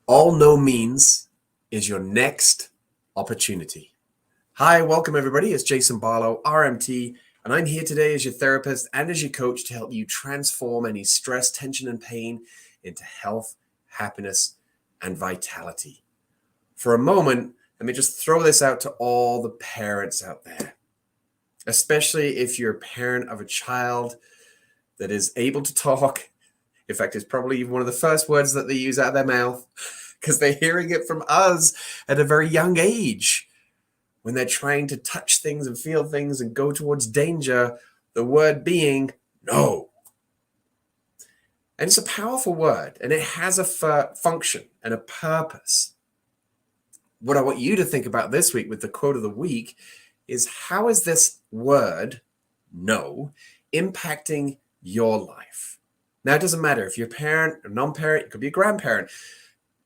All no means is your next opportunity. Hi, welcome everybody. It's Jason Barlow, RMT, and I'm here today as your therapist and as your coach to help you transform any stress, tension, and pain into health, happiness, and vitality. For a moment, let me just throw this out to all the parents out there, especially if you're a parent of a child that is able to talk. In fact, it's probably one of the first words that they use out of their mouth because they're hearing it from us at a very young age. When they're trying to touch things and feel things and go towards danger, the word being no. And it's a powerful word and it has a function and a purpose. What I want you to think about this week with the quote of the week is how is this word no impacting your life? Now, it doesn't matter if you're a parent, a non-parent, you could be a grandparent.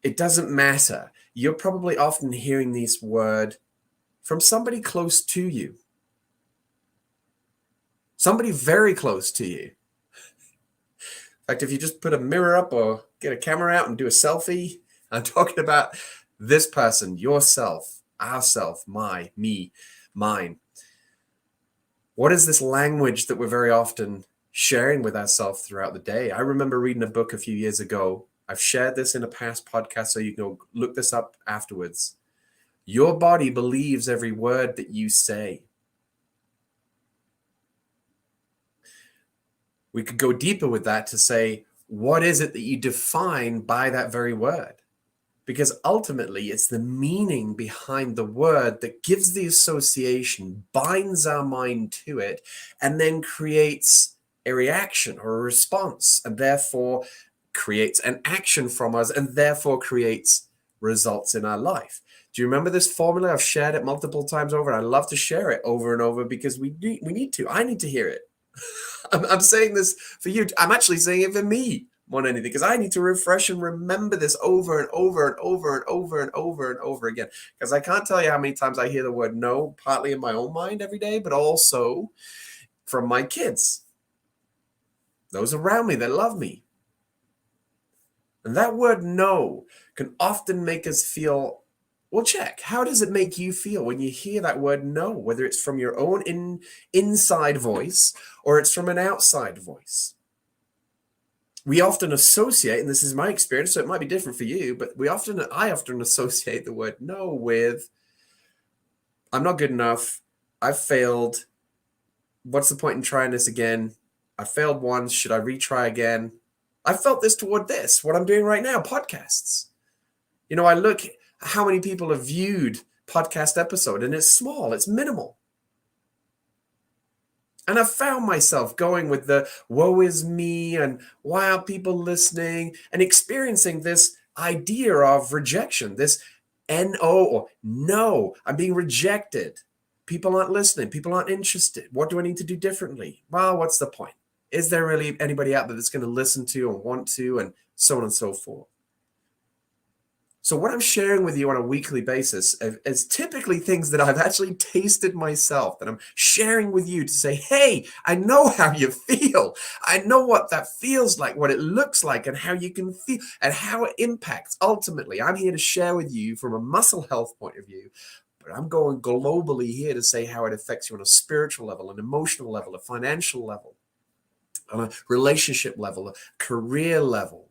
It doesn't matter. You're probably often hearing this word from somebody close to you. Somebody very close to you. In fact, if you just put a mirror up or get a camera out and do a selfie, I'm talking about this person, yourself, ourself, me, mine. What is this language that we're very often sharing with ourselves throughout the day? I remember reading a book a few years ago. I've shared this in a past podcast, so you can go look this up afterwards. Your body believes every word that you say. We could go deeper with that to say, what is it that you define by that very word? Because ultimately, it's the meaning behind the word that gives the association, binds our mind to it, and then creates a reaction or a response, and therefore creates an action from us, and therefore creates results in our life. Do you remember this formula? I've shared it multiple times over, and I love to share it over and over because we need to. I need to hear it. I'm saying this for you. I'm actually saying it for me more than anything because I need to refresh and remember this over and over and over and over and over and over again. Because I can't tell you how many times I hear the word no, partly in my own mind every day, but also from my kids, those around me that love me. And that word no can often make us feel, well, check. How does it make you feel when you hear that word no, whether it's from your own inside voice or it's from an outside voice? We often associate, and this is my experience, so it might be different for you, but I often associate the word no with, I'm not good enough, I've failed, what's the point in trying this again? I failed once, should I retry again? I felt this toward this, what I'm doing right now, podcasts. I look at how many people have viewed podcast episode, and it's small, it's minimal. And I found myself going with the woe is me and why are people listening and experiencing this idea of rejection, this NO or no, I'm being rejected. People aren't listening. People aren't interested. What do I need to do differently? Well, what's the point? Is there really anybody out there that's going to listen to and want to and so on and so forth? So what I'm sharing with you on a weekly basis is typically things that I've actually tasted myself, that I'm sharing with you to say, hey, I know how you feel. I know what that feels like, what it looks like, and how you can feel, and how it impacts. Ultimately, I'm here to share with you from a muscle health point of view, but I'm going globally here to say how it affects you on a spiritual level, an emotional level, a financial level, on a relationship level, a career level.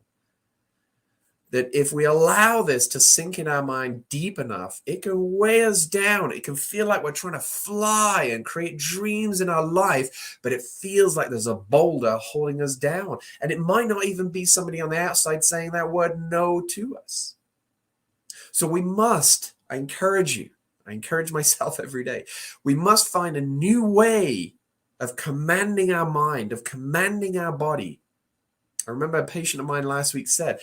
That if we allow this to sink in our mind deep enough, it can weigh us down. It can feel like we're trying to fly and create dreams in our life, but it feels like there's a boulder holding us down. And it might not even be somebody on the outside saying that word no to us. So I encourage myself every day, we must find a new way of commanding our mind, of commanding our body. I remember a patient of mine last week said,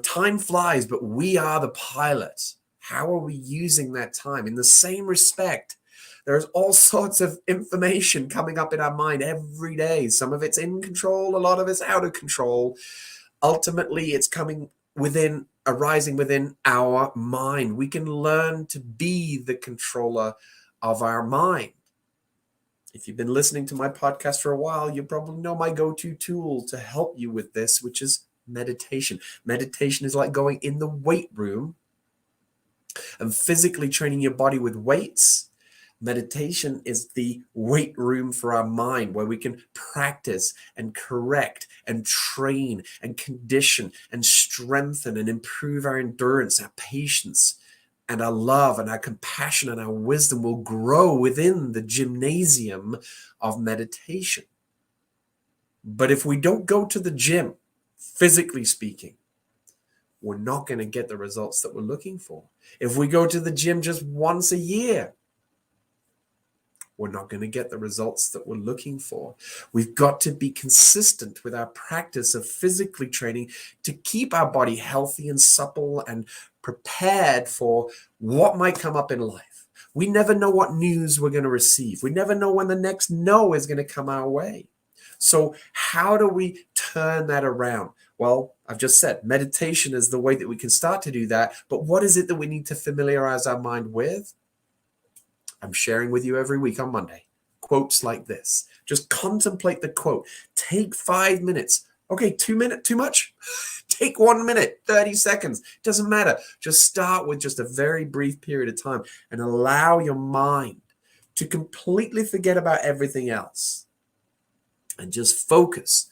time flies, but we are the pilot. How are we using that time? In the same respect, there's all sorts of information coming up in our mind every day. Some of it's in control, a lot of it's out of control. Ultimately, it's arising within our mind. We can learn to be the controller of our mind. If you've been listening to my podcast for a while, you probably know my go-to tool to help you with this, which is meditation. Meditation is like going in the weight room and physically training your body with weights. Meditation is the weight room for our mind, where we can practice and correct and train and condition and strengthen and improve our endurance, our patience, and our love and our compassion and our wisdom will grow within the gymnasium of meditation. But if we don't go to the gym, physically speaking, we're not going to get the results that we're looking for. If we go to the gym just once a year, we're not going to get the results that we're looking for. We've got to be consistent with our practice of physically training to keep our body healthy and supple and prepared for what might come up in life. We never know what news we're going to receive. We never know when the next no is going to come our way. So how do we turn that around? Well, I've just said meditation is the way that we can start to do that. But what is it that we need to familiarize our mind with? I'm sharing with you every week on Monday quotes like this. Just contemplate the quote. Take 5 minutes. Okay, 2 minutes, too much? Take 1 minute, 30 seconds. Doesn't matter. Just start with just a very brief period of time and allow your mind to completely forget about everything else and just focus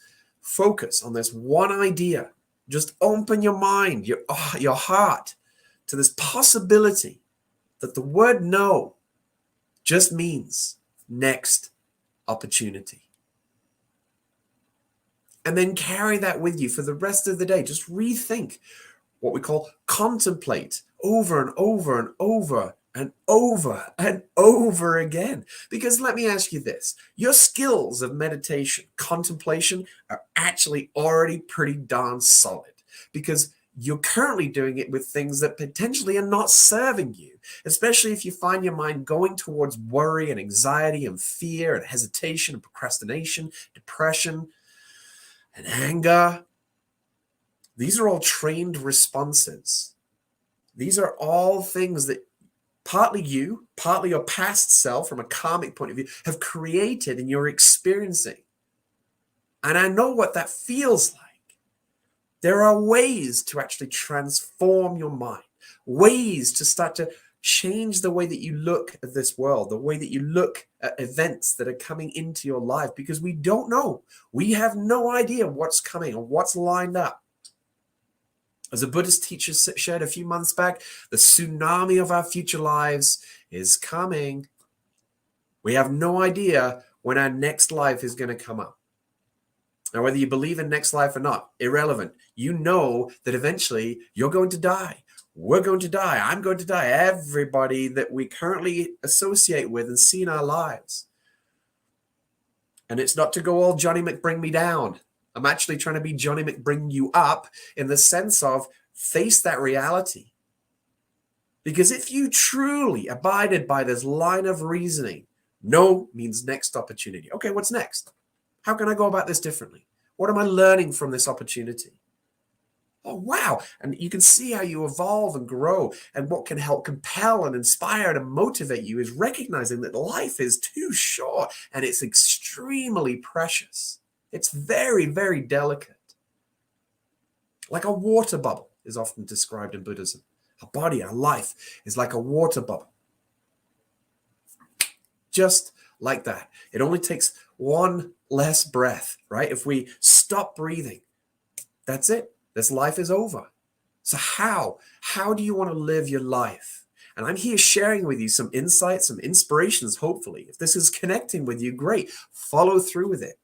on this one idea. Just open your mind, your heart to this possibility that the word no just means next opportunity. And then carry that with you for the rest of the day. Just rethink, what we call contemplate, over and over and over and over and over again. Because let me ask you this, your skills of meditation, contemplation are actually already pretty darn solid, because you're currently doing it with things that potentially are not serving you, especially if you find your mind going towards worry and anxiety and fear and hesitation and procrastination, depression and anger. These are all trained responses. These are all things that partly you, partly your past self from a karmic point of view have created and you're experiencing. And I know what that feels like. There are ways to actually transform your mind, ways to start to change the way that you look at this world, the way that you look at events that are coming into your life, because we don't know. We have no idea what's coming or what's lined up. As a Buddhist teacher shared a few months back, the tsunami of our future lives is coming. We have no idea when our next life is going to come up. Now, whether you believe in next life or not, irrelevant. You know that eventually you're going to die. We're going to die. I'm going to die. Everybody that we currently associate with and see in our lives. And it's not to go all Johnny McBring me down. I'm actually trying to be Johnny McBring you up in the sense of face that reality. Because if you truly abided by this line of reasoning, no means next opportunity. Okay, what's next? How can I go about this differently? What am I learning from this opportunity? Oh, wow. And you can see how you evolve and grow. And what can help compel and inspire and motivate you is recognizing that life is too short and it's extremely precious. It's very, very delicate. Like a water bubble is often described in Buddhism. Our body, our life is like a water bubble. Just like that. It only takes one less breath, right? If we stop breathing, that's it. This life is over. So how do you want to live your life? And I'm here sharing with you some insights, some inspirations, hopefully. If this is connecting with you, great. Follow through with it.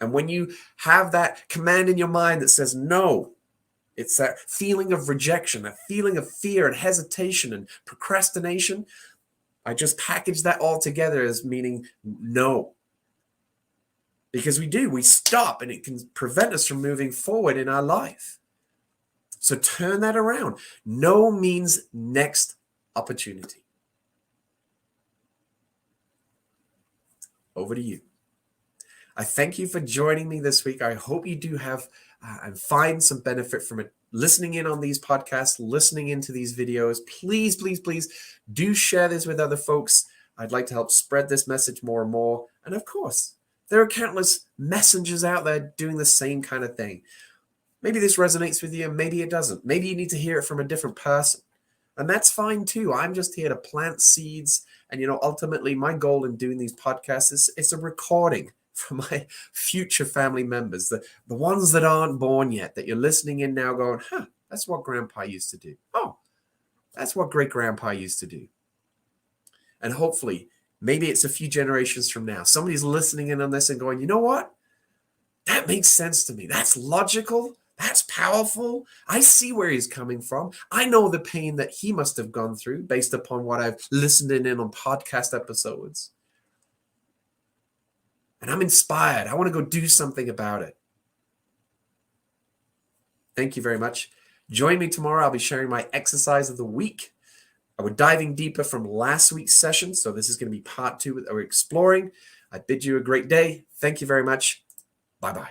And when you have that command in your mind that says no, it's that feeling of rejection, that feeling of fear and hesitation and procrastination, I just package that all together as meaning no. Because we stop, and it can prevent us from moving forward in our life. So turn that around. No means next opportunity. Over to you. I thank you for joining me this week. I hope you do have and find some benefit from it. Listening in on these podcasts, listening into these videos. Please, please, please do share this with other folks. I'd like to help spread this message more and more. And of course, there are countless messengers out there doing the same kind of thing. Maybe this resonates with you and maybe it doesn't. Maybe you need to hear it from a different person. And that's fine too. I'm just here to plant seeds. And, ultimately my goal in doing these podcasts is it's a recording for my future family members, the ones that aren't born yet, that you're listening in now going, that's what grandpa used to do. Oh, that's what great grandpa used to do. And hopefully, maybe it's a few generations from now, somebody's listening in on this and going, you know what? That makes sense to me. That's logical. That's powerful. I see where he's coming from. I know the pain that he must have gone through based upon what I've listened in on podcast episodes. And I'm inspired. I want to go do something about it. Thank you very much. Join me tomorrow. I'll be sharing my exercise of the week. We're diving deeper from last week's session. So this is going to be part 2 that we're exploring. I bid you a great day. Thank you very much. Bye-bye.